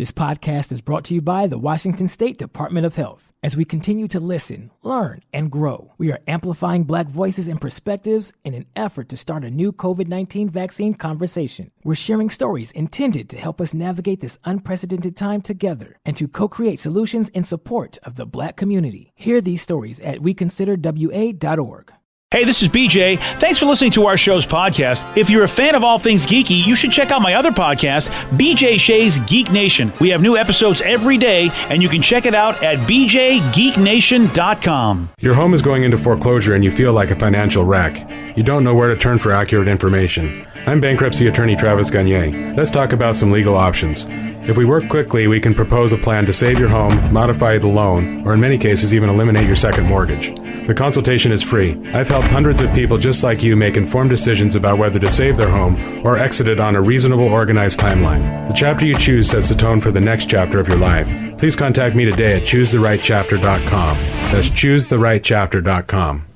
This podcast is brought to you by the Washington State Department of Health. As we continue to listen, learn, and grow, we are amplifying Black voices and perspectives in an effort to start a new COVID-19 vaccine conversation. We're sharing stories intended to help us navigate this unprecedented time together and to co-create solutions in support of the Black community. Hear these stories at weconsiderwa.org. Hey, this is BJ. Thanks for listening to our show's podcast. If you're a fan of all things geeky, you should check out my other podcast, BJ Shea's Geek Nation. We have new episodes every day, and you can check it out at bjgeeknation.com. Your home is going into foreclosure and you feel like a financial wreck. You don't know where to turn for accurate information. I'm bankruptcy attorney Travis Gagne. Let's talk about some legal options. If we work quickly, we can propose a plan to save your home, modify the loan, or in many cases even eliminate your second mortgage. The consultation is free. I've helped hundreds of people just like you make informed decisions about whether to save their home or exit it on a reasonable, organized timeline. The chapter you choose sets the tone for the next chapter of your life. Please contact me today at choosetherightchapter.com. That's choosetherightchapter.com.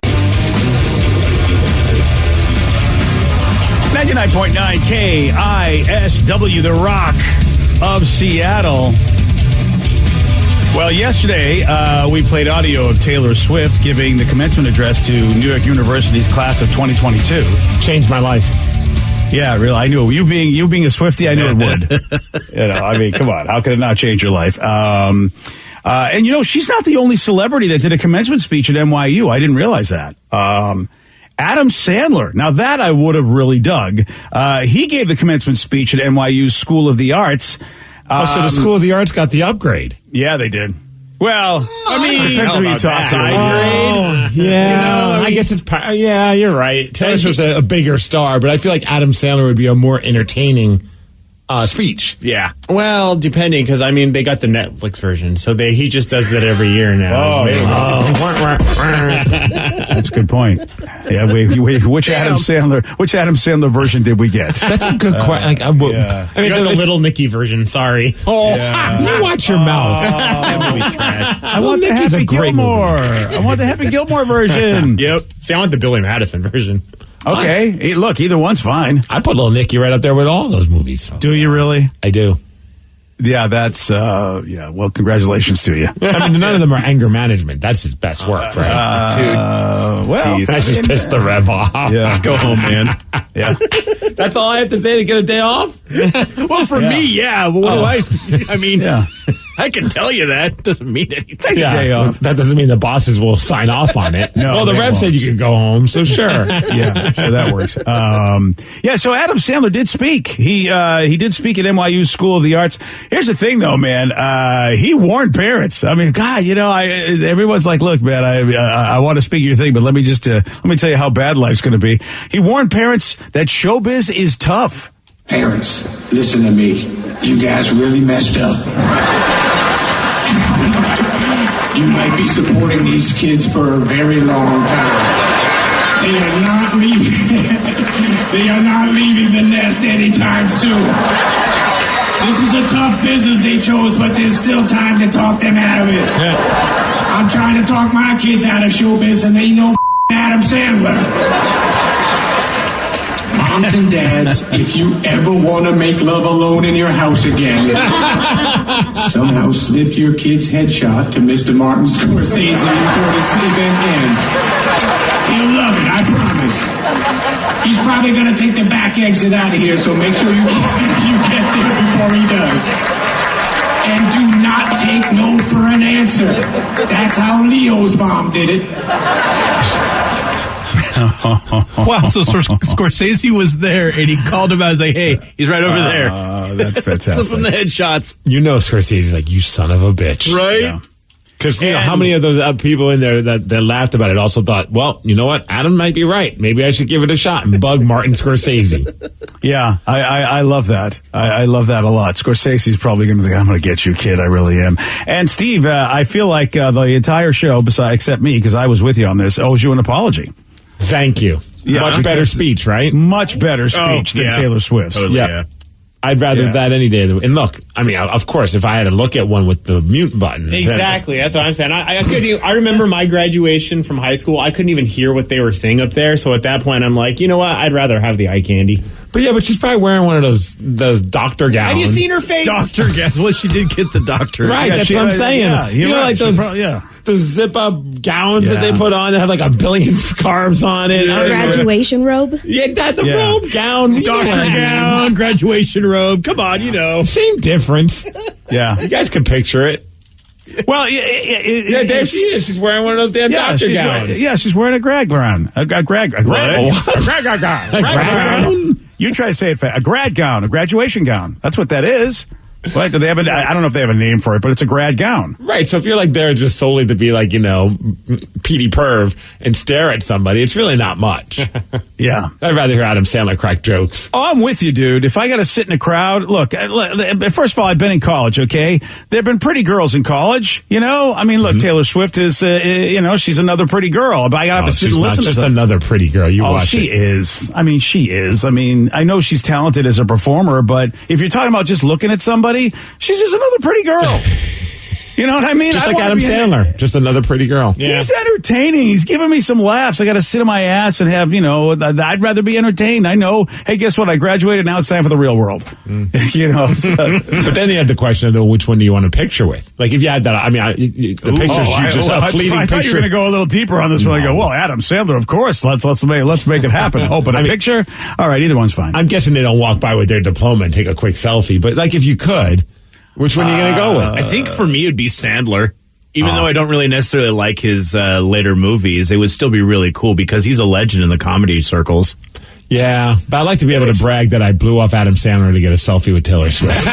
99.9 KISW, The Rock of Seattle. Well, yesterday we played audio of Taylor Swift giving the commencement address to New York University's class of 2022. Changed my life. Yeah, really. I knew you being a Swiftie, I knew it would. I mean, come on, how could it not change your life? And she's not the only celebrity that did a commencement speech at NYU. I didn't realize that. Adam Sandler. Now that I would have really dug. He gave the commencement speech at NYU's School of the Arts. So the School of the Arts got the upgrade. Yeah, they did. Well, I mean, depends who you talk to. I guess it's... Yeah, you're right. Taylor Swift's a bigger star, but I feel like Adam Sandler would be a more entertaining speech. Yeah. Well, depending, because, I mean, they got the Netflix version, so he just does that every year now. That's a good point. Yeah, which Adam Sandler version did we get? That's a good question. I mean, it's the Little Nicky version, sorry. You watch your mouth. That movie's trash. I want the Happy Gilmore. I want the Happy Gilmore version. Yep. See, I want the Billy Madison version. Okay. Hey, look, either one's fine. I put Little Nicky right up there with all those movies. Do you really? I do. Yeah, that's, well, congratulations to you. I mean, none of them are anger management. That's his best work, right? Dude. Well, I just pissed the Rev off. Yeah. Go home, man. Yeah. That's all I have to say to get a day off? Well, for me, yeah. But what do I mean, yeah. I can tell you that. Doesn't mean anything. Take a day off. That doesn't mean the bosses will sign off on it. No, well, the Rev said you could go home, so sure. Yeah, so that works. So Adam Sandler did speak. He did speak at NYU School of the Arts. Here's the thing, though, man. He warned parents. I mean, God, everyone's like, look, man, I want to speak your thing, but let me tell you how bad life's going to be. He warned parents that showbiz is tough. Parents, listen to me. You guys really messed up. You might be supporting these kids for a very long time. They are not leaving. They are not leaving the nest anytime soon. This is a tough business they chose, but there's still time to talk them out of it. I'm trying to talk my kids out of showbiz, and they know Adam Sandler. Moms and dads, if you ever want to make love alone in your house again, somehow slip your kid's headshot to Mr. Martin Scorsese before this event ends. He'll love it, I promise. He's probably going to take the back exit out of here, so make sure you get there before he does. And do not take no for an answer. That's how Leo's mom did it. Wow, so Scorsese was there, and he called him out and was like, hey, he's right over there. That's fantastic. Slip him the headshots. Scorsese's like, you son of a bitch. Right? Because how many of those people in there that laughed about it also thought, well, you know what? Adam might be right. Maybe I should give it a shot and bug Martin Scorsese. Yeah, I love that. I love that a lot. Scorsese's probably going to think, I'm going to get you, kid. I really am. And Steve, I feel like the entire show, except me, because I was with you on this, owes you an apology. Thank you. Yeah, much better speech, right? Much better speech than Taylor Swift's. Totally, yeah. I'd rather that any day. And look, I mean, of course, if I had to look at one with the mute button. Exactly. That's what I'm saying. I remember my graduation from high school. I couldn't even hear what they were saying up there. So at that point, I'm like, you know what? I'd rather have the eye candy. But she's probably wearing one of those doctor gowns. Have you seen her face? Doctor gowns. Well, she did get the doctor. Right, that's what I'm saying. Yeah, you know, like those those zip-up gowns that they put on that have like a billion scarves on it. A graduation robe? Yeah, the robe gown. Doctor gown, graduation robe. Come on, you know. Same difference. Yeah. You guys can picture it. Well, there she is. She's wearing one of those damn doctor gowns. She's wearing a grad gown. A grad gown. You try to say it fast. A grad gown, a graduation gown. That's what that is. What? Do they have I don't know if they have a name for it, but it's a grad gown. Right. So if you're like there just solely to be like, you know, Petey Perv and stare at somebody, it's really not much. Yeah. I'd rather hear Adam Sandler crack jokes. Oh, I'm with you, dude. If I got to sit in a crowd, look, first of all, I've been in college, okay? There have been pretty girls in college, you know? I mean, look, Taylor Swift is, you know, she's another pretty girl. But I got to have to sit and listen to just another pretty girl. She is. I mean, she is. I mean, I know she's talented as a performer, but if you're talking about just looking at somebody, she's just another pretty girl. You know what I mean? Just like Adam Sandler. Just another pretty girl. Yeah. He's entertaining. He's giving me some laughs. I got to sit on my ass and have, you know, I'd rather be entertained. I know, hey, guess what? I graduated. Now it's time for the real world. You know? So. But then you had the question of, which one do you want to picture with? Like, if you had that, I mean, the pictures, a fleeting picture. I thought you were going to go a little deeper on this one. I go, well, Adam Sandler, of course. Let's make it happen. Oh, but picture? All right, either one's fine. I'm guessing they don't walk by with their diploma and take a quick selfie. But, like, if you could, which one are you going to go with? I think for me, it'd be Sandler. Even though I don't really necessarily like his later movies, it would still be really cool because he's a legend in the comedy circles. Yeah, but I'd like to be able to brag that I blew off Adam Sandler to get a selfie with Taylor Swift.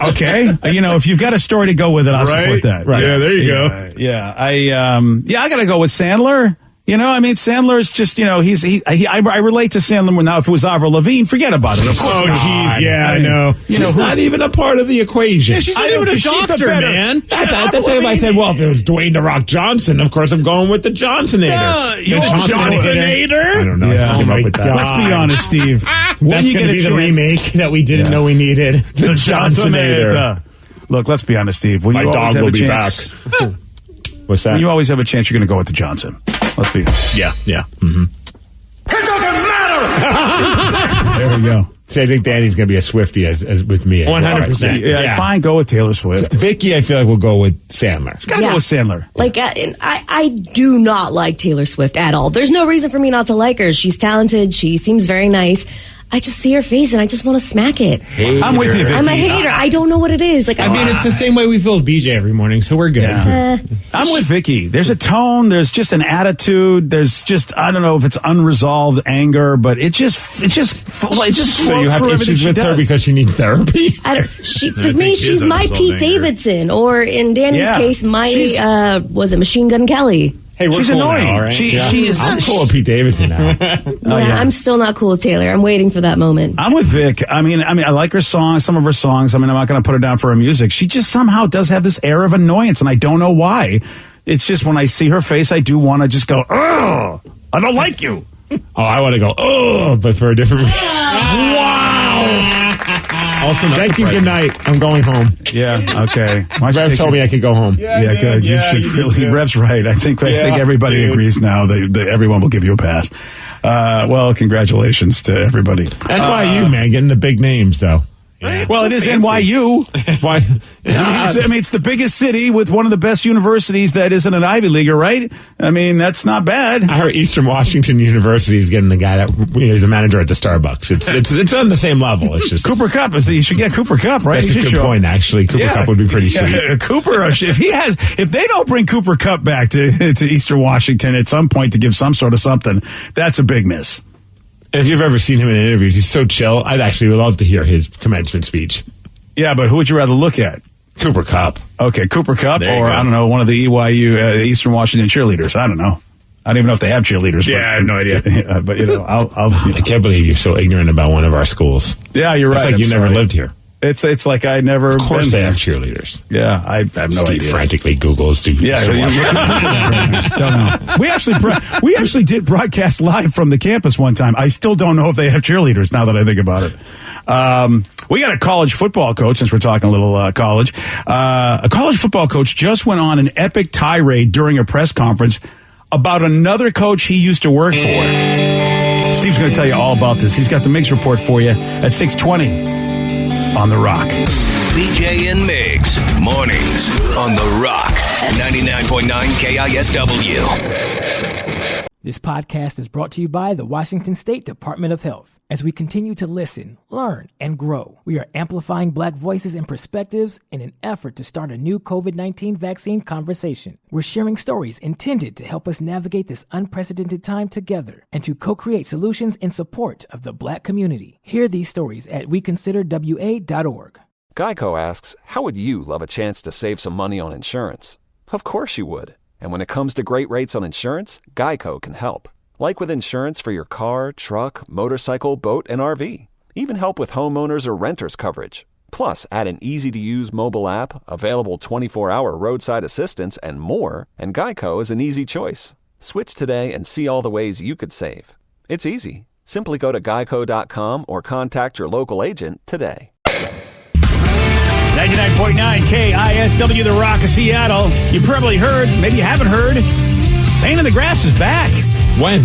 Okay. You know, if you've got a story to go with it, I'll support that. Right. Yeah, there you go. Yeah. I got to go with Sandler. You know, I mean, Sandler's just, you know, I relate to Sandler now. If it was Avril Lavigne, forget about it. Of course. Oh, jeez, yeah, I know. She's not even a part of the equation. Yeah, she's not even a doctor, man. That's like if I said, well, if it was Dwayne "The Rock" Johnson, of course I'm going with the Johnsonator. Johnsonator? I don't know. Yeah. Oh my God. Let's be honest, Steve. That's going to be the remake that we didn't know we needed. The Johnsonator. Look, let's be honest, Steve. When My you dog have will a be chance, back. What's that? When you always have a chance, you're going to go with the Johnson. Let's be honest. Yeah. Mm-hmm. There we go. See, I think Danny's going to be a Swiftie as with me. 100%. Yeah, fine. Go with Taylor Swift. Vicky, I feel like we'll go with Sandler. It's got to go with Sandler. Like, I do not like Taylor Swift at all. There's no reason for me not to like her. She's talented. She seems very nice. I just see her face and I just want to smack it. I'm with you, Vicky. I'm a hater. I don't know what it is. Like, I mean, it's the same way we feel with BJ every morning, so we're good. Yeah. I'm with Vicky. There's a tone. There's just an attitude. There's just, I don't know if it's unresolved anger, but it just flows So you have through issues everything with she her does. because she needs therapy? For me, she's my Pete Davidson, or in Danny's case, was it Machine Gun Kelly? Hey, we're she's cool annoying. Now, right? She is. I'm cool with Pete Davidson now. I'm still not cool with Taylor. I'm waiting for that moment. I'm with Vic. I mean, I like her songs, some of her songs. I mean, I'm not going to put her down for her music. She just somehow does have this air of annoyance, and I don't know why. It's just when I see her face, I do want to just go, oh, I don't like you. Oh, I want to go, oh, but for a different reason. Wow. Also, thank you. Good night. I'm going home. Yeah. Okay. Rev told me I could go home. Yeah, good. You should really. Rev's right. I think everybody agrees now. Everyone will give you a pass. Well, congratulations to everybody. NYU, man, getting the big names though. Yeah. Well, it is NYU. Why? I mean, it's the biggest city with one of the best universities that isn't an Ivy Leaguer, right? I mean, that's not bad. I heard Eastern Washington University is getting the guy that he's a manager at the Starbucks. It's on the same level. It's just Cooper Kupp. You should get Cooper Kupp, right? That's a good point, actually. Cooper Kupp would be pretty sweet. Cooper, if they don't bring Cooper Kupp back to Eastern Washington at some point to give some sort of something, that's a big miss. If you've ever seen him in interviews, he's so chill. I'd actually love to hear his commencement speech. Yeah, but who would you rather look at? Cooper Kupp. Okay, Cooper Kupp, or I don't know, one of the EYU Eastern Washington cheerleaders. I don't know. I don't even know if they have cheerleaders. Yeah, I have no idea. But I'll I can't believe you're so ignorant about one of our schools. Yeah, you're right. It's like you never lived here. It's like I never. Of course, been they there. have cheerleaders. Yeah, I have no Steve idea. frantically Googles to. Yeah, don't know. We actually did broadcast live from the campus one time. I still don't know if they have cheerleaders now that I think about it. We got a college football coach, since we're talking a little college. A college football coach just went on an epic tirade during a press conference about another coach he used to work for. Steve's going to tell you all about this. He's got the Mix Report for you at 6:20 on The Rock. BJ and Migs, mornings on The Rock, 99.9 KISW. This podcast is brought to you by the Washington State Department of Health. As we continue to listen, learn, and grow, we are amplifying Black voices and perspectives in an effort to start a new COVID-19 vaccine conversation. We're sharing stories intended to help us navigate this unprecedented time together and to co-create solutions in support of the Black community. Hear these stories at weconsiderwa.org. Geico asks, how would you love a chance to save some money on insurance? Of course you would. And when it comes to great rates on insurance, Geico can help. Like with insurance for your car, truck, motorcycle, boat, and RV. Even help with homeowners or renters coverage. Plus, add an easy-to-use mobile app, available 24-hour roadside assistance, and more, and Geico is an easy choice. Switch today and see all the ways you could save. It's easy. Simply go to geico.com or contact your local agent today. 99.9 KISW, The Rock of Seattle. You probably heard, maybe you haven't heard, Pain in the Grass is back. When?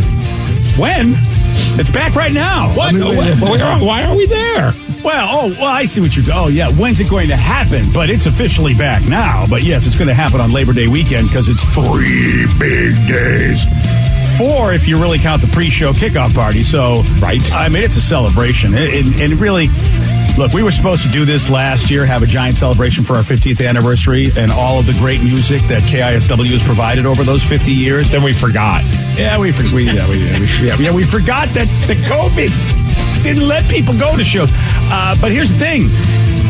It's back right now. What? Why are we there? Well, I see what you're doing. Oh, yeah, when's it going to happen? But it's officially back now. But yes, it's going to happen on Labor Day weekend because it's 3 big days. 4 if you really count the pre-show kickoff party. So, right. I mean, it's a celebration. And really, look, we were supposed to do this last year, have a giant celebration for our 50th anniversary and all of the great music that KISW has provided over those 50 years. Then we forgot. Yeah, we forgot that the COVID didn't let people go to shows. But here's the thing.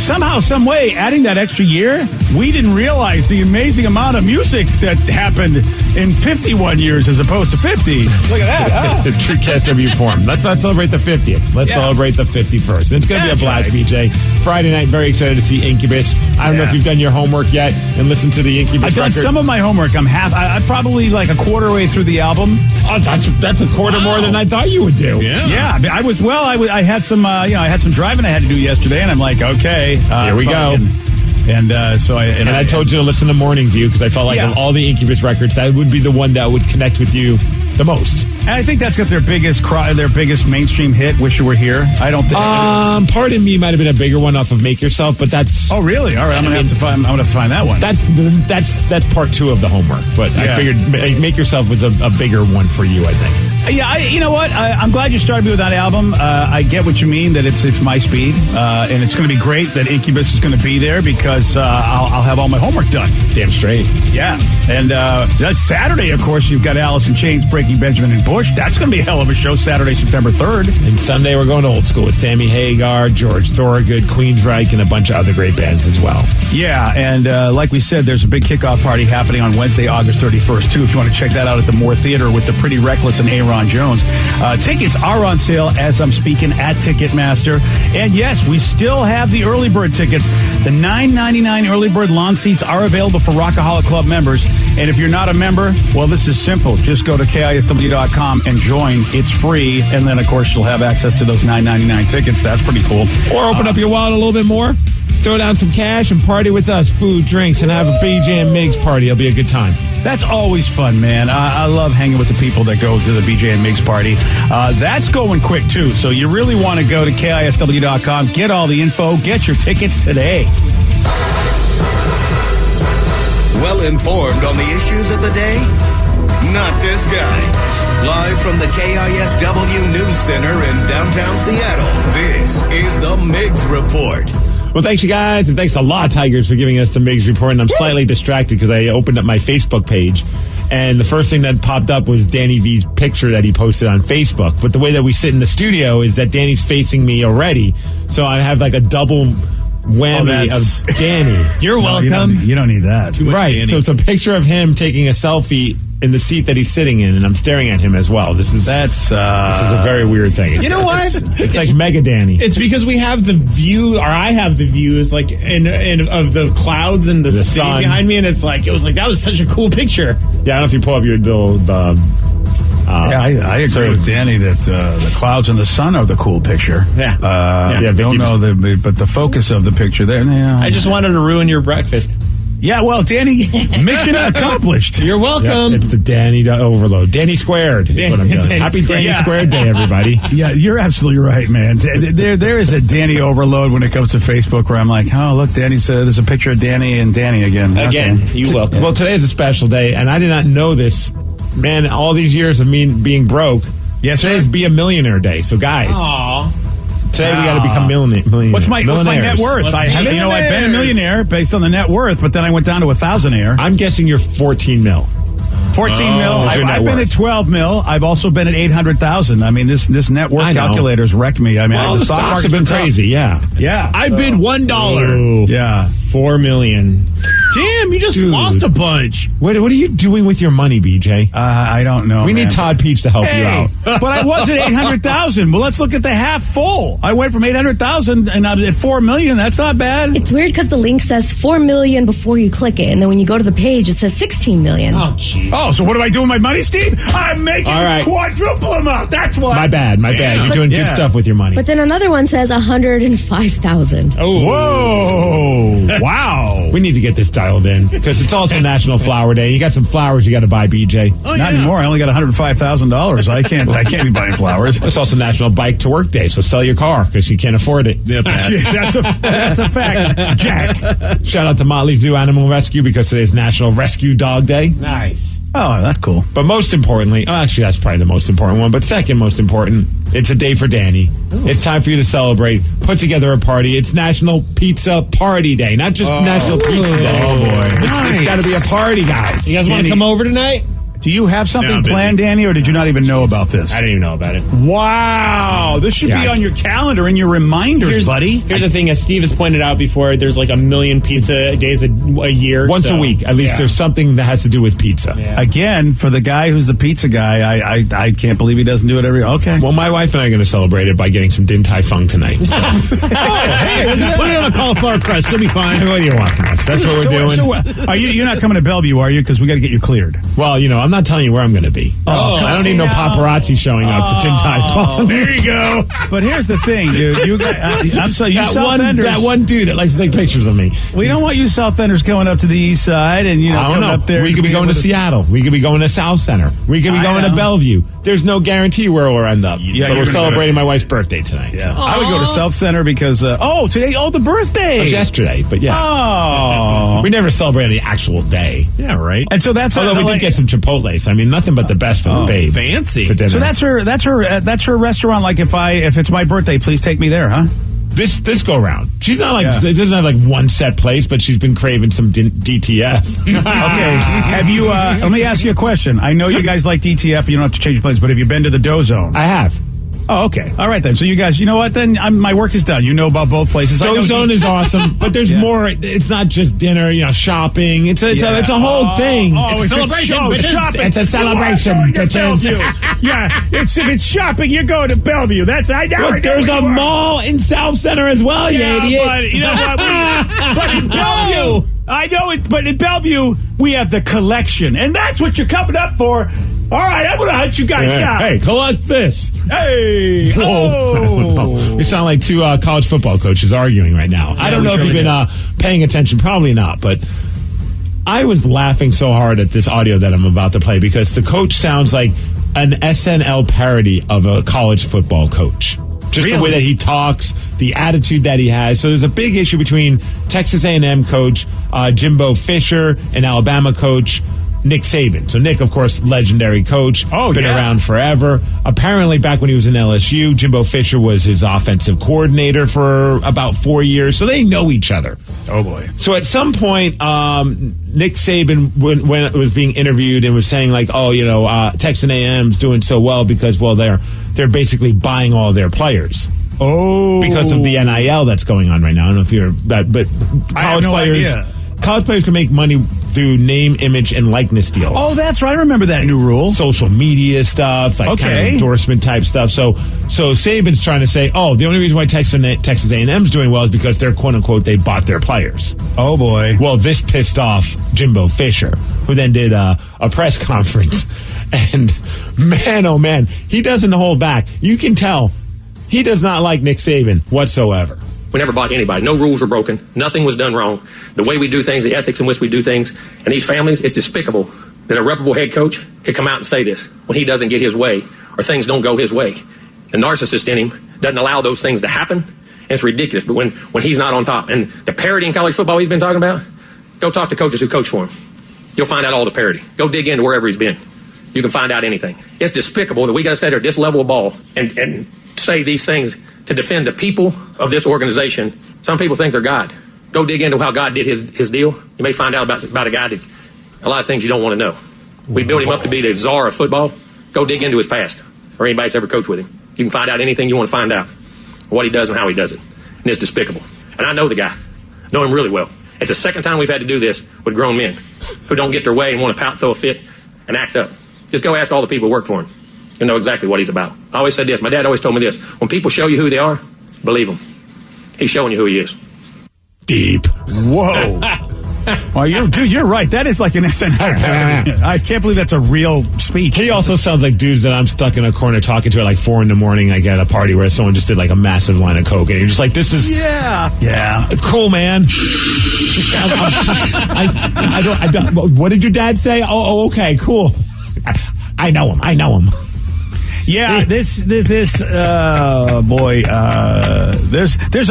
Somehow, some way, adding that extra year, we didn't realize the amazing amount of music that happened in 51 years as opposed to 50. Look at that. The true KSW form. Let's not celebrate the 50th. Let's celebrate the 51st. It's going to be a blast, right. BJ. Friday night, very excited to see Incubus. I don't know if you've done your homework yet and listened to the Incubus I've done record. some of my homework. I'm probably like a quarter way through the album. Oh, that's a quarter more than I thought you would do. Yeah. I had some I had some driving I had to do yesterday, and I'm like, okay. Here we go. I told you to listen to Morning View because I felt like of all the Incubus records, that would be the one that would connect with you the most. And I think that's got their biggest mainstream hit, Wish You Were Here. I don't think. Pardon Me might have been a bigger one off of Make Yourself, but that's. Oh, really? All right, I'm gonna have to find that one. That's part 2 of the homework, but I figured Make Yourself was a bigger one for you, I think. Yeah, you know what? I'm glad you started me with that album. I get what you mean, that it's my speed, and it's going to be great that Incubus is going to be there because I'll have all my homework done. Damn straight. Yeah, and that's Saturday, of course. You've got Alice in Chains, Breaking Benjamin, and Bush. That's going to be a hell of a show Saturday, September 3rd. And Sunday, we're going old school with Sammy Hagar, George Thorogood, Queensryche, and a bunch of other great bands as well. Yeah, and like we said, there's a big kickoff party happening on Wednesday, August 31st, too. If you want to check that out at the Moore Theater with the Pretty Reckless and Aaron Jones. Tickets are on sale as I'm speaking at Ticketmaster. And yes, we still have the early bird tickets. The $9.99 early bird lawn seats are available for Rockaholic Club members. And if you're not a member, well, this is simple. Just go to KISW.com and join. It's free. And then, of course, you'll have access to those $9.99 tickets. That's pretty cool. Or open up your wallet a little bit more. Throw down some cash and party with us. Food, drinks, and have a BJ and Migs party. It'll be a good time. That's always fun, man. I love hanging with the people that go to the BJ and Migs party. That's going quick, too. So you really want to go to KISW.com, get all the info, get your tickets today. Well informed on the issues of the day? Not this guy. Live from the KISW News Center in downtown Seattle, this is the Migs Report. Well, thanks, you guys, and thanks a lot, Tigers, for giving us the Migs Report. And I'm slightly distracted because I opened up my Facebook page, and the first thing that popped up was Danny V's picture that he posted on Facebook. But the way that we sit in the studio is that Danny's facing me already, so I have like a double whammy of Danny. You're welcome. You don't need that. Too much right, Danny. so it's a picture of him taking a selfie in the seat that he's sitting in, and I'm staring at him as well. This is a very weird thing. You know what? It's like Mega Danny. It's because we have the view, or I have the views, like in of the clouds and the city sun behind me, and it was like that was such a cool picture. Yeah, I don't know if you pull up your little. I agree with Danny that the clouds and the sun are the cool picture. Yeah. I don't know, but the focus of the picture there. I just wanted to ruin your breakfast. Yeah, well, Danny, mission accomplished. You're welcome. Yeah, it's the Danny overload. Danny squared is what I'm doing. Happy Danny Squared Day, everybody. Yeah, you're absolutely right, man. There is a Danny overload when it comes to Facebook where I'm like, oh, look, there's a picture of Danny and Danny again. Again, Okay. you welcome. Well, today is a special day, and I did not know this. Man, all these years of me being broke. Yes, today's sir. Be a Millionaire Day. So, guys, today we got to become millionaires. What's my net worth? I've been a millionaire based on the net worth, but then I went down to 1,000-aire. I'm guessing you're 14 mil. 14 mil. I've been at 12 mil. I've also been at 800,000. I mean, this net worth calculator's wrecked me. I mean, the stock market's been crazy. Yeah. I bid $1. Yeah. 4 million. Damn, you just lost a bunch. What are you doing with your money, BJ? I don't know. We need Todd Peach to help you out. But I was at 800,000. Well, let's look at the half full. I went from 800,000 and I'm at 4 million. That's not bad. It's weird because the link says 4 million before you click it, and then when you go to the page, it says 16 million. Oh, jeez. Oh, so what do I do with my money, Steve? I'm making quadruple amount. That's why. My bad. You're doing good stuff with your money. But then another one says 105,000. Oh, whoa! Wow. We need to get this dialed in because it's also National Flower Day. You got some flowers you got to buy, BJ. Not anymore. I only got $105,000. I can't be buying flowers. It's also National Bike to Work Day, so sell your car because you can't afford it. That's a fact, Jack. Shout out to Motley Zoo Animal Rescue because today's National Rescue Dog Day. nice. Oh, that's cool. But most importantly, actually that's probably the most important one, but second most important, it's a day for Danny. Ooh. It's time for you to celebrate, put together a party. It's National Pizza Party Day, not just National Pizza Day. Oh, boy. It's got to be a party, guys. You guys want to come over tonight? Do you have something planned, Danny, or did you not even know about this? I didn't even know about it. Wow. This should be on your calendar and your reminders, buddy. Here's the thing, as Steve has pointed out before, there's like 1 million pizza days a year. Once a week. At least there's something that has to do with pizza. Yeah. Again, for the guy who's the pizza guy, I can't believe he doesn't do it every... Okay. Well, my wife and I are going to celebrate it by getting some Din Tai Fung tonight. So. Hey, put it on a cauliflower crust. You'll be fine. What do you want from us? That's what we're doing. You're not coming to Bellevue, are you? Because we got to get you cleared. Well, I'm not telling you where I'm going to be. I don't need no paparazzi showing up to Din Tai Fung. There you go. But here's the thing, dude. I'm sorry, you South Enders. That one dude that likes to take pictures of me. We don't want you South Enders going up to the east side and coming up there. We could be going to Seattle. We could be going to South Center. We could be going to Bellevue. There's no guarantee where we'll end up. Yeah, but we're celebrating my wife's birthday tonight. Yeah. I would go to South Center because the birthday. It was yesterday, but yeah. Oh. We never celebrated the actual day. Yeah, right. And so that's although we did get some Chipotle. I mean, nothing but the best for the babe. Fancy. For dinner. So that's her restaurant. Like if it's my birthday, please take me there, huh? This go round. She's not like it doesn't have like one set place, but she's been craving some DTF. Okay. Have you? Let me ask you a question. I know you guys like DTF. You don't have to change your place, but have you been to the Dough Zone? I have. Oh, okay. All right, then. So you guys, you know what? Then my work is done. You know about both places. Dough Zone is awesome, but there's more. It's not just dinner, shopping. It's a whole thing. Oh, it's a celebration. Shopping. It's a celebration, bitches. Yeah, if it's shopping, you're going to Bellevue. That's I know. Look, there's a mall in South Center as well, you idiot. But you know what? But in Bellevue, I know it. But in Bellevue, we have the collection, and that's what you're coming up for. All right, I'm going to hunt you guys down. Hey, collect this. Hey. Oh. We sound like two college football coaches arguing right now. I don't know if you've been paying attention. Probably not, but I was laughing so hard at this audio that I'm about to play because the coach sounds like an SNL parody of a college football coach. Just the way that he talks, the attitude that he has. So there's a big issue between Texas A&M coach Jimbo Fisher and Alabama coach Nick Saban. So Nick, of course, legendary coach. Been around forever. Apparently, back when he was in LSU, Jimbo Fisher was his offensive coordinator for about 4 years. So they know each other. Oh, boy. So at some point, Nick Saban, when it was being interviewed and was saying, like, Texas A&M's doing so well because, they're basically buying all their players. Oh. Because of the NIL that's going on right now. I don't know if you're that, but college players can make money do name, image, and likeness deals. Oh, that's right. I remember that new rule. Social media stuff, like kind of endorsement type stuff. So Saban's trying to say, the only reason why Texas A&M's doing well is because they're, quote unquote, they bought their players. Oh, boy. Well, this pissed off Jimbo Fisher, who then did a press conference. And man, oh man, he doesn't hold back. You can tell he does not like Nick Saban whatsoever. We never bought anybody. No rules were broken. Nothing was done wrong. The way we do things, the ethics in which we do things, and these families, it's despicable that a reputable head coach could come out and say this when he doesn't get his way or things don't go his way. The narcissist in him doesn't allow those things to happen, and it's ridiculous. But when he's not on top, and the parity in college football he's been talking about, go talk to coaches who coach for him. You'll find out all the parity. Go dig into wherever he's been. You can find out anything. It's despicable that we got to sit there at this level of ball and say these things to defend the people of this organization. Some people think they're God. Go dig into how God did his deal. You may find out about a guy that a lot of things you don't want to know. We built him up to be the czar of football. Go dig into his past or anybody that's ever coached with him. You can find out anything you want to find out, what he does and how he does it. And it's despicable. And I know the guy. Know him really well. It's the second time we've had to do this with grown men who don't get their way and want to pout, throw a fit, and act up. Just go ask all the people who work for him. You know exactly what he's about. I always said this. My dad always told me this. When people show you who they are, believe them. He's showing you who he is. Deep. Whoa. Well, you're right. That is like an SNL parody. I can't believe that's a real speech. He also sounds like dudes that I'm stuck in a corner talking to at like 4 a.m. like at a party where someone just did like a massive line of coke, and you're just like, this is cool, man. I don't. What did your dad say? Oh, okay, cool. I know him. Yeah, there's a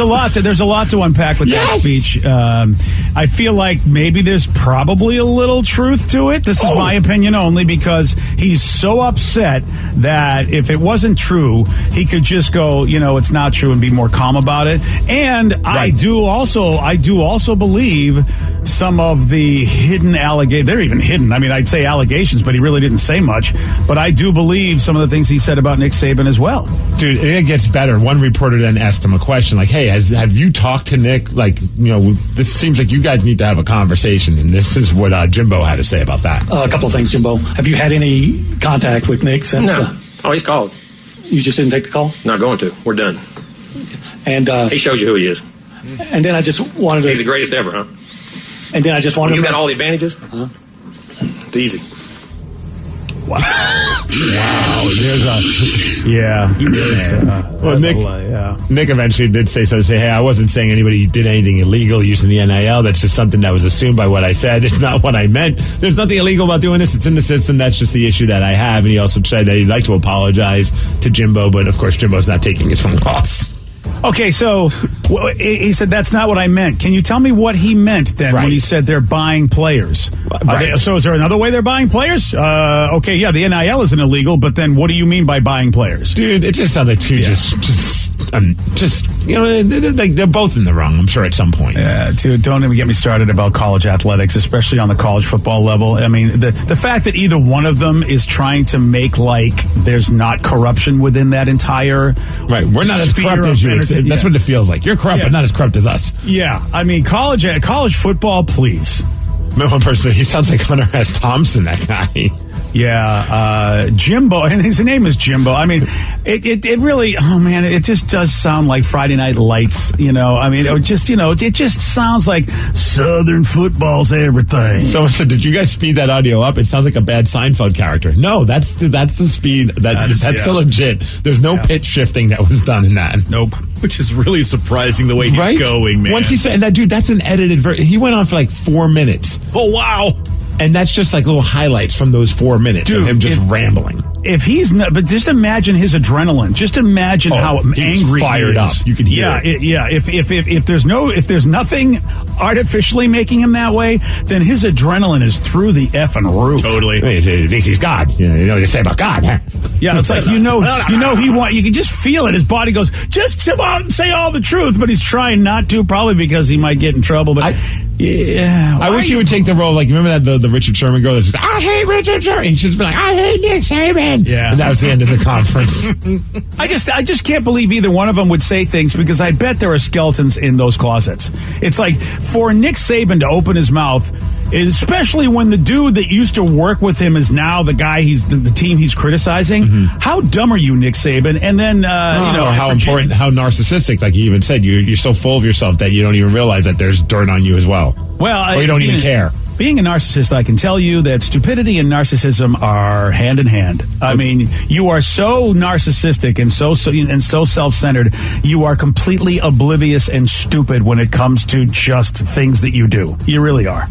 lot to unpack with that speech. I feel like maybe there's probably a little truth to it. This is my opinion only, because he's so upset that if it wasn't true, he could just go, it's not true, and be more calm about it. And right. I do also believe some of the hidden allegations. They're even hidden. I mean, I'd say allegations, but he really didn't say much. But I do believe some of the things he said about Nick Saban as well. Dude, it gets better. One reporter then asked him a question like, hey, have you talked to Nick? Like, this seems like you guys need to have a conversation. And this is what Jimbo had to say about that. A couple of things, Jimbo. Have you had any contact with Nick since? No. He's called. You just didn't take the call? Not going to. We're done. And he shows you who he is. And then I just wanted to... He's the greatest ever, huh? And then I just wanted to... You got all the advantages? Huh? It's easy. Wow. Nick eventually did say something. Hey, I wasn't saying anybody did anything illegal using the NIL. That's just something that was assumed by what I said. It's not what I meant. There's nothing illegal about doing this. It's in the system. That's just the issue that I have. And he also said that he'd like to apologize to Jimbo, but of course Jimbo's not taking his phone calls. Okay, so he said that's not what I meant. Can you tell me what he meant then when he said they're buying players? Right. So is there another way they're buying players? Okay, yeah, the NIL isn't illegal, but then what do you mean by buying players? Dude, it just sounds like they're both in the wrong, I'm sure, at some point. Dude, don't even get me started about college athletics, especially on the college football level. I mean, the fact that either one of them is trying to make like there's not corruption within that entire we're not as corrupt as you. That's what it feels like. You're corrupt, but not as corrupt as us. Yeah, I mean, college football, please. One person, he sounds like Hunter S. Thompson, that guy. Yeah, Jimbo, and his name is Jimbo. I mean, it really, it just does sound like Friday Night Lights, I mean, it just sounds like Southern football's everything. Someone said, did you guys speed that audio up? It sounds like a bad Seinfeld character. No, that's the speed. That's legit. There's no pitch shifting that was done in that. Nope. Which is really surprising the way he's going, man. Once he said, and that dude, that's an edited version. He went on for like 4 minutes. Oh, wow. And that's just like little highlights from those 4 minutes of him just rambling. If he's not, but just imagine his adrenaline. Just imagine how angry, fired up. You can hear it. If there's nothing artificially making him that way, then his adrenaline is through the effing roof. Totally. He thinks he's God. You know what you say about God, huh? Yeah, it's like you can just feel it. His body goes, just say all the truth, but he's trying not to, probably because he might get in trouble. But I wish he would take the role. Like, remember that the Richard Sherman girl that says, I hate Richard Sherman. He should just be like, I hate Nick Saban. Yeah. And that was the end of the conference. I just can't believe either one of them would say things, because I bet there are skeletons in those closets. It's like, for Nick Saban to open his mouth especially when the dude that used to work with him is now the guy the team he's criticizing. How dumb are you, Nick Saban? And then how important, how narcissistic, like you even said, you're so full of yourself that you don't even realize that there's dirt on you as well. Well, or you don't even care. Being a narcissist, I can tell you that stupidity and narcissism are hand in hand. I mean, you are so narcissistic and so self-centered. You are completely oblivious and stupid when it comes to just things that you do. You really are.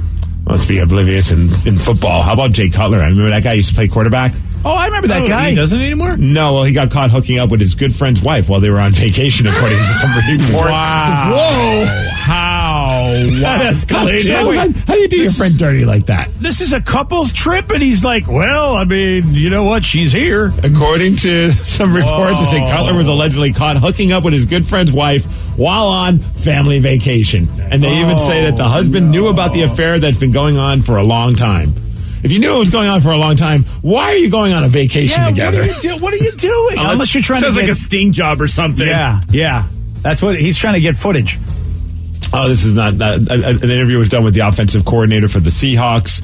Let's be oblivious in football. How about Jay Cutler? I remember that guy used to play quarterback. Oh, I remember that guy. He doesn't anymore? No, well, he got caught hooking up with his good friend's wife while they were on vacation, according to some reports. Wow. Whoa. How? That escalated. How do you do your friend dirty like that? This is a couple's trip, and he's like, well, I mean, you know what? She's here. According to some reports, they say Cutler was allegedly caught hooking up with his good friend's wife while on family vacation. And they even say that the husband knew about the affair that's been going on for a long time. If you knew it was going on for a long time, why are you going on a vacation together? What are you doing? Unless you're trying to sounds like a sting job or something. Yeah. That's what he's trying to get footage. Oh, this is not an interview was done with the offensive coordinator for the Seahawks,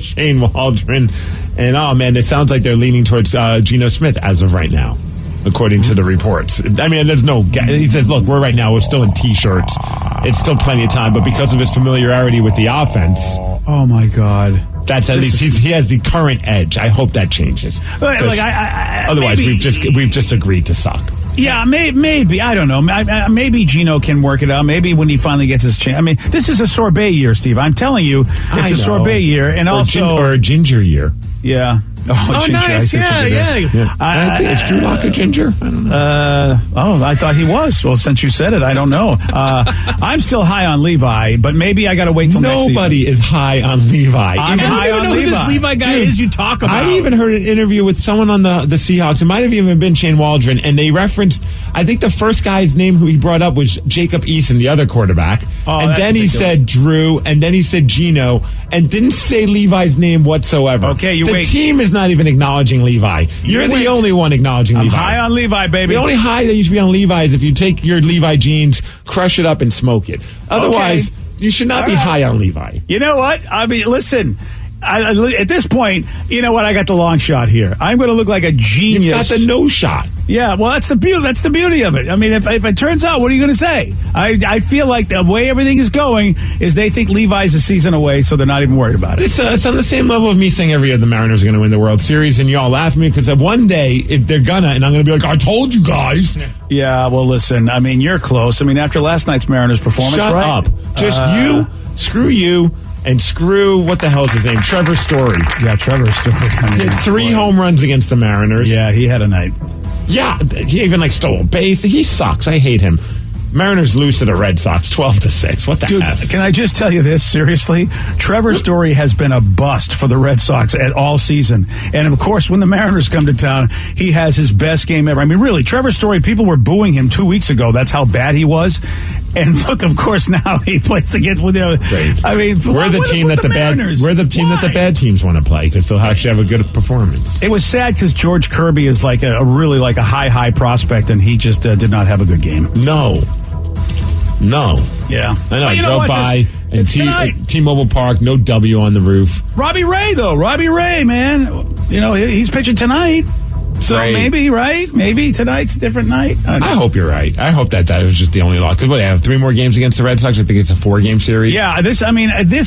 Shane Waldron. And, oh, man, it sounds like they're leaning towards Geno Smith as of right now, according to the reports. I mean, there's no... He says, look, we're still in T-shirts. It's still plenty of time, but because of his familiarity with the offense... Oh, my God. That's at least he has the current edge. I hope that changes. Otherwise, we've just agreed to suck. Yeah, maybe. I don't know. Maybe Geno can work it out. Maybe when he finally gets his chance. I mean, this is a sorbet year, Steve. I'm telling you, it's a sorbet year, and or a ginger year. Yeah. Oh, ginger. nice. Yeah. I think it's Drew Lock a ginger? I don't know. I thought he was. Well, since you said it, I don't know. I'm still high on Levi, but maybe I got to wait till next season. Nobody is high on Levi. I'm high on Levi. Who this Levi guy is you talk about. I even heard an interview with someone on the Seahawks. It might have even been Shane Waldron, and they referenced, I think the first guy's name who he brought up was Jacob Eason, the other quarterback. And then he said Drew, and then he said Geno, and didn't say Levi's name whatsoever. Okay, the team is not even acknowledging Levi. You're the only one acknowledging Levi. I'm high on Levi, baby. The only high that you should be on Levi is if you take your Levi jeans, crush it up, and smoke it. Otherwise, you should not be high on Levi. You know what? I mean, listen. At this point, you know what? I got the long shot here. I'm going to look like a genius. You've got the no shot. Yeah, well, that's the beauty of it. I mean, if it turns out, what are you going to say? I feel like the way everything is going is they think Levi's a season away, so they're not even worried about it. It's on the same level of me saying every year the Mariners are going to win the World Series, and y'all laugh at me because one day they're gonna, and I'm going to be like, I told you guys. Yeah, well, listen, I mean, you're close. I mean, after last night's Mariners performance, Shut up. Just screw you. And screw, what the hell is his name? Trevor Story. Yeah, Trevor Story. He had 3 home runs against the Mariners. Yeah, he had a night. Yeah, he even stole a base. He sucks. I hate him. Mariners lose to the Red Sox 12-6. What the F? Can I just tell you this seriously? Trevor Story has been a bust for the Red Sox all season. And of course, when the Mariners come to town, he has his best game ever. I mean, really, Trevor Story, people were booing him 2 weeks ago. That's how bad he was. And look, of course, now he plays against with I mean, we're the team that the bad teams want to play because they'll actually have a good performance. It was sad because George Kirby is like a really high prospect, and he just did not have a good game. No. Yeah. I know. I drove by and T-Mobile Park, no W on the roof. Robbie Ray, man. You know, he's pitching tonight. So maybe, right? Maybe tonight's a different night. I hope you're right. I hope that was just the only loss. Because they have 3 more games against the Red Sox. I think it's a 4-game series. Yeah, this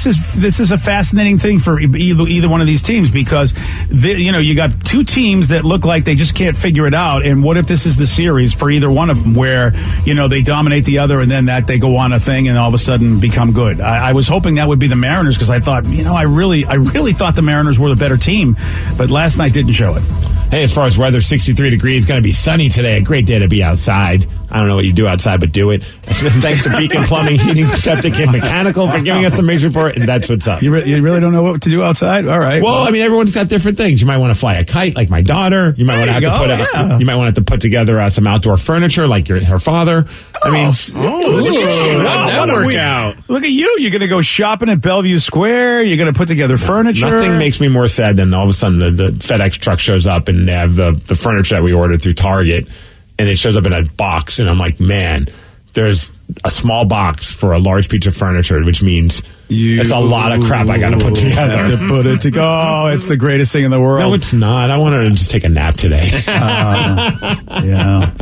is a fascinating thing for either one of these teams because you got 2 teams that look like they just can't figure it out. And what if this is the series for either one of them where they dominate the other and then that they go on a thing and all of a sudden become good? I was hoping that would be the Mariners because I thought I really thought the Mariners were the better team, but last night didn't show it. Hey, as far as weather, 63 degrees, going to be sunny today. A great day to be outside. I don't know what you do outside, but do it. Thanks to Beacon Plumbing, Heating, Septic, and Mechanical for giving us the Mix Report, and that's what's up. You really don't know what to do outside? All right. Well, I mean, everyone's got different things. You might want to fly a kite, like my daughter. You might want to have to put together some outdoor furniture, like her father. I mean, look at you. How'd that work out? Look at you. You're going to go shopping at Bellevue Square. You're going to put together furniture. Nothing makes me more sad than all of a sudden the FedEx truck shows up and they have the furniture that we ordered through Target, and it shows up in a box, and I'm like, man, there's a small box for a large piece of furniture, which means it's a lot of crap I got to put together. To put it together. Oh, it's the greatest thing in the world. No, it's not. I wanted to just take a nap today. Yeah.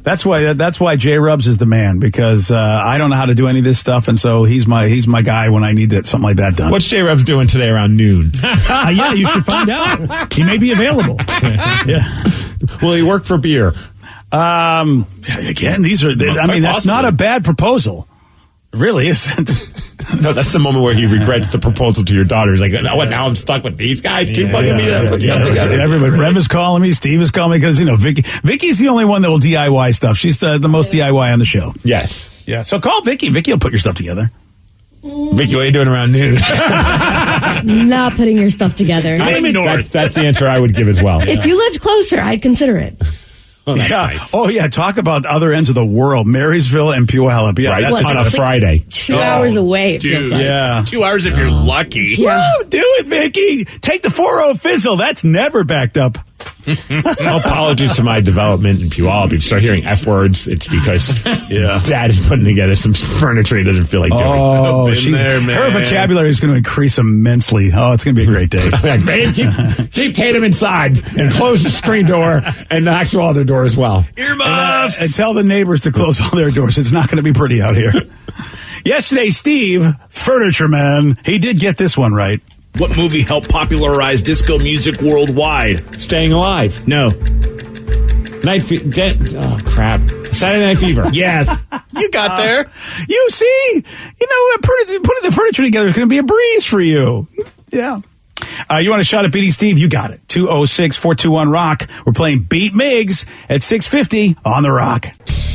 That's why J Rubs is the man, because I don't know how to do any of this stuff, and so he's my guy when I need something like that done. What's J Rubs doing today around noon? Yeah, you should find out. He may be available. Yeah. Will he work for beer? Again, that's not a bad proposal. It really isn't. No, that's the moment where he regrets the proposal to your daughter. He's like, what, now I'm stuck with these guys? Keep bugging me. Everybody, Rev is calling me, Steve is calling me, because, Vicky's the only one that will DIY stuff. She's the most DIY on the show. Yes. Yeah, so call Vicky. Vicky will put your stuff together. Vicky, what are you doing around noon? Not putting your stuff together. That's the answer I would give as well. If you lived closer, I'd consider it. Oh, nice. Oh, yeah. Talk about other ends of the world. Marysville and Puyallup. Yeah, right. That's on a Friday. 2 hours away, it feels like. Yeah. 2 hours if you're lucky. Yeah. Woo, do it, Vicky. Take the 4-0 fizzle. That's never backed up. Apologies to my development in Puyallup. If you start hearing F words, it's because Dad is putting together some furniture he doesn't feel like doing. Oh, her vocabulary is going to increase immensely. Oh, it's going to be a great day. Babe, keep Tatum inside and close the screen door and the actual other door as well. Earmuffs! And tell the neighbors to close all their doors. It's not going to be pretty out here. Yesterday, Steve, Furniture Man, he did get this one right. What movie helped popularize disco music worldwide? Staying Alive. No. Oh, crap. Saturday Night Fever. Yes. You got there. You see? Putting the furniture together is going to be a breeze for you. Yeah. You want a shot at beating Steve? You got it. 206-421-ROCK. We're playing Beat Miggs at 6:50 on The Rock.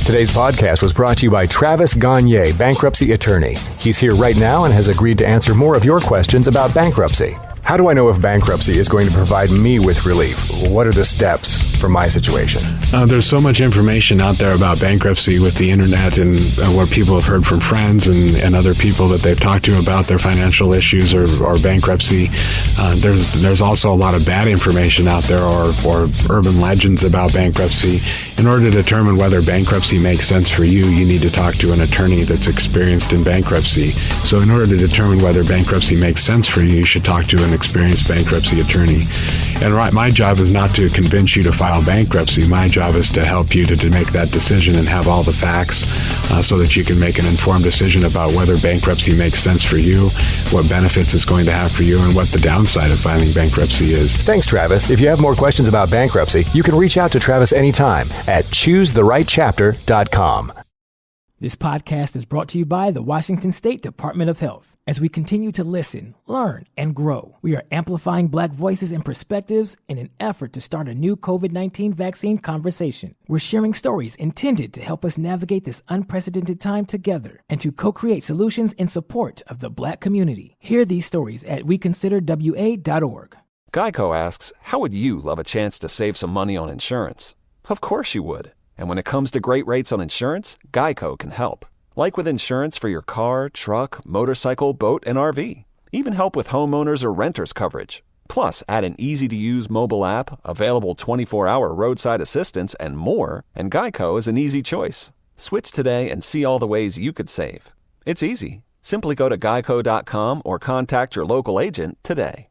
Today's podcast was brought to you by Travis Gagne, bankruptcy attorney. He's here right now and has agreed to answer more of your questions about bankruptcy. How do I know if bankruptcy is going to provide me with relief? What are the steps for my situation? There's so much information out there about bankruptcy with the internet and what people have heard from friends and other people that they've talked to about their financial issues or bankruptcy. There's also a lot of bad information out there or urban legends about bankruptcy. In order to determine whether bankruptcy makes sense for you, you need to talk to an attorney that's experienced in bankruptcy. So in order to determine whether bankruptcy makes sense for you, you should talk to an experienced bankruptcy attorney. And my job is not to convince you to file bankruptcy. My job is to help you to make that decision and have all the facts so that you can make an informed decision about whether bankruptcy makes sense for you, what benefits it's going to have for you, and what the downside of filing bankruptcy is. Thanks, Travis. If you have more questions about bankruptcy, you can reach out to Travis anytime at choosetherightchapter.com. This podcast is brought to you by the Washington State Department of Health. As we continue to listen, learn, and grow, we are amplifying Black voices and perspectives in an effort to start a new COVID-19 vaccine conversation. We're sharing stories intended to help us navigate this unprecedented time together and to co-create solutions in support of the Black community. Hear these stories at weconsiderwa.org. Geico asks, how would you love a chance to save some money on insurance? Of course you would. And when it comes to great rates on insurance, Geico can help. Like with insurance for your car, truck, motorcycle, boat, and RV. Even help with homeowners or renters coverage. Plus, add an easy-to-use mobile app, available 24-hour roadside assistance, and more, and Geico is an easy choice. Switch today and see all the ways you could save. It's easy. Simply go to geico.com or contact your local agent today.